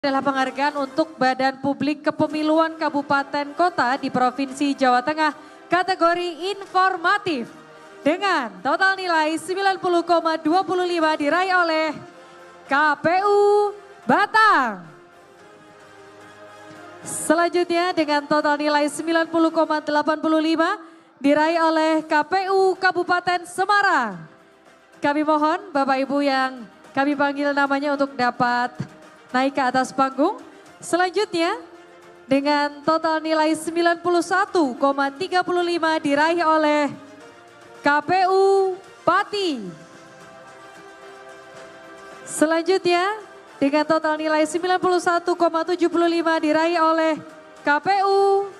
Adalah penghargaan untuk Badan Publik Kepemiluan Kabupaten Kota di Provinsi Jawa Tengah kategori informatif dengan total nilai 90,25 diraih oleh KPU Batang. Selanjutnya dengan total nilai 90,85 diraih oleh KPU Kabupaten Semarang. Kami mohon Bapak Ibu yang kami panggil namanya untuk dapat naik ke atas panggung. Selanjutnya dengan total nilai 91,35 diraih oleh KPU Pati. Selanjutnya dengan total nilai 91,75 diraih oleh KPU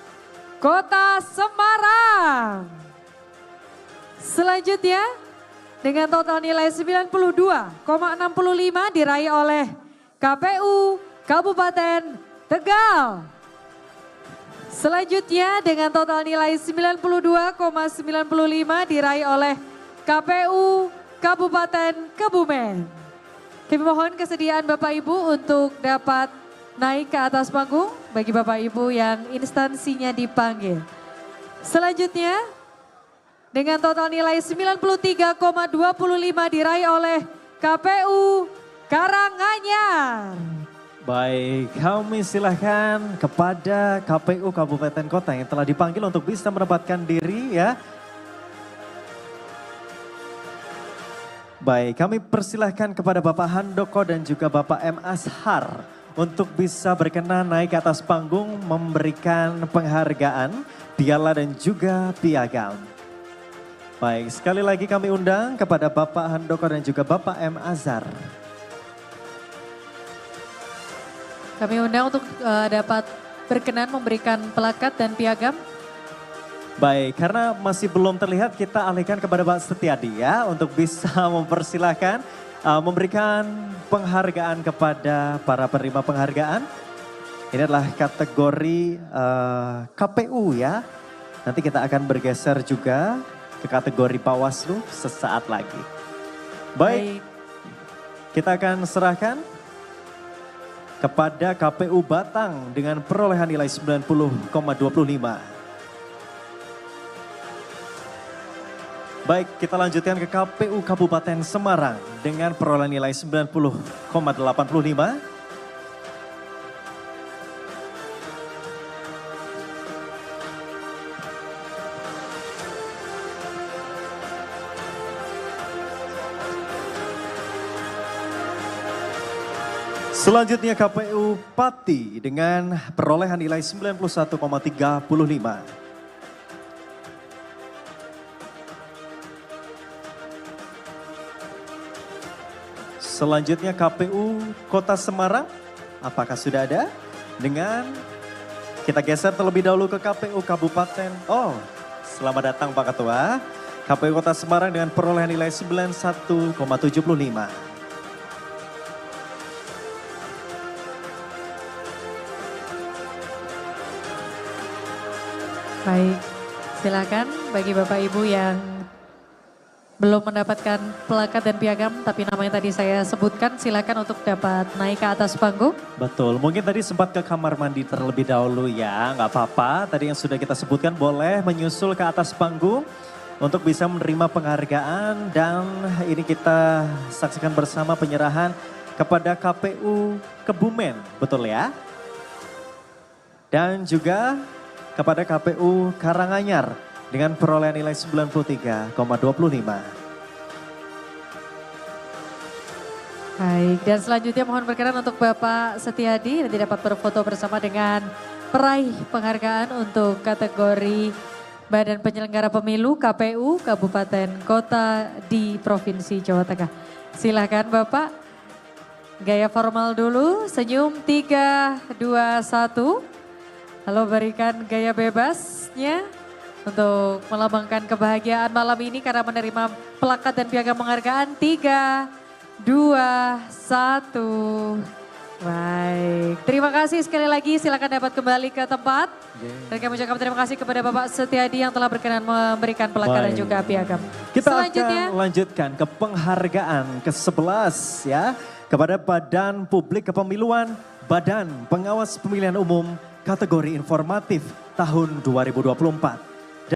Kota Semarang. Selanjutnya dengan total nilai 92,65 diraih oleh KPU Kabupaten Tegal. Selanjutnya dengan total nilai 92,95 diraih oleh KPU Kabupaten Kebumen. Kami mohon kesediaan Bapak Ibu untuk dapat naik ke atas panggung bagi Bapak Ibu yang instansinya dipanggil. Selanjutnya dengan total nilai 93,25 diraih oleh KPU Karanganyar. Baik, kami silahkan kepada KPU Kabupaten Kota yang telah dipanggil untuk bisa menempatkan diri ya. Baik, kami persilahkan kepada Bapak Handoko dan juga Bapak M. Ashar untuk bisa berkenan naik ke atas panggung memberikan penghargaan, piala dan juga piagam. Baik, sekali lagi kami undang kepada Bapak Handoko dan juga Bapak M. Ashar. Kami undang untuk dapat berkenan memberikan plakat dan piagam. Baik, karena masih belum terlihat kita alihkan kepada Pak Setiadi ya untuk bisa mempersilahkan memberikan penghargaan kepada para penerima penghargaan. Ini adalah kategori KPU ya. Nanti kita akan bergeser juga ke kategori Bawaslu sesaat lagi. Baik, kita akan serahkan kepada KPU Batang dengan perolehan nilai 90,25. Baik, kita lanjutkan ke KPU Kabupaten Semarang dengan perolehan nilai 90,85. Selanjutnya KPU Pati dengan perolehan nilai 91,35. Selanjutnya KPU Kota Semarang, apakah sudah ada? Dengan kita geser terlebih dahulu ke KPU Kabupaten. Oh, selamat datang Pak Ketua. KPU Kota Semarang dengan perolehan nilai 91,75. Baik, silakan bagi Bapak Ibu yang belum mendapatkan plakat dan piagam tapi namanya tadi saya sebutkan, silakan untuk dapat naik ke atas panggung. Betul, mungkin tadi sempat ke kamar mandi terlebih dahulu ya, nggak apa-apa. Tadi yang sudah kita sebutkan boleh menyusul ke atas panggung untuk bisa menerima penghargaan dan ini kita saksikan bersama penyerahan kepada KPU Kebumen, betul ya? Dan juga kepada KPU Karanganyar dengan perolehan nilai 93,25. Baik, dan selanjutnya mohon berkenan untuk Bapak Setiadi nanti dapat berfoto bersama dengan peraih penghargaan untuk kategori Badan Penyelenggara Pemilu KPU Kabupaten Kota di Provinsi Jawa Tengah. Silakan Bapak, gaya formal dulu, senyum 3, 2, 1. Lalu berikan gaya bebasnya untuk melambangkan kebahagiaan malam ini karena menerima plakat dan piagam penghargaan. 3, 2, 1. Baik, terima kasih sekali lagi, silakan dapat kembali ke tempat. Dan kami ucapkan terima kasih kepada Bapak Setiadi yang telah berkenan memberikan plakat dan juga piagam. Kita akan lanjutkan ke penghargaan ke-11 ya kepada Badan Publik Kepemiluan Badan Pengawas Pemilihan Umum kategori informatif tahun 2024.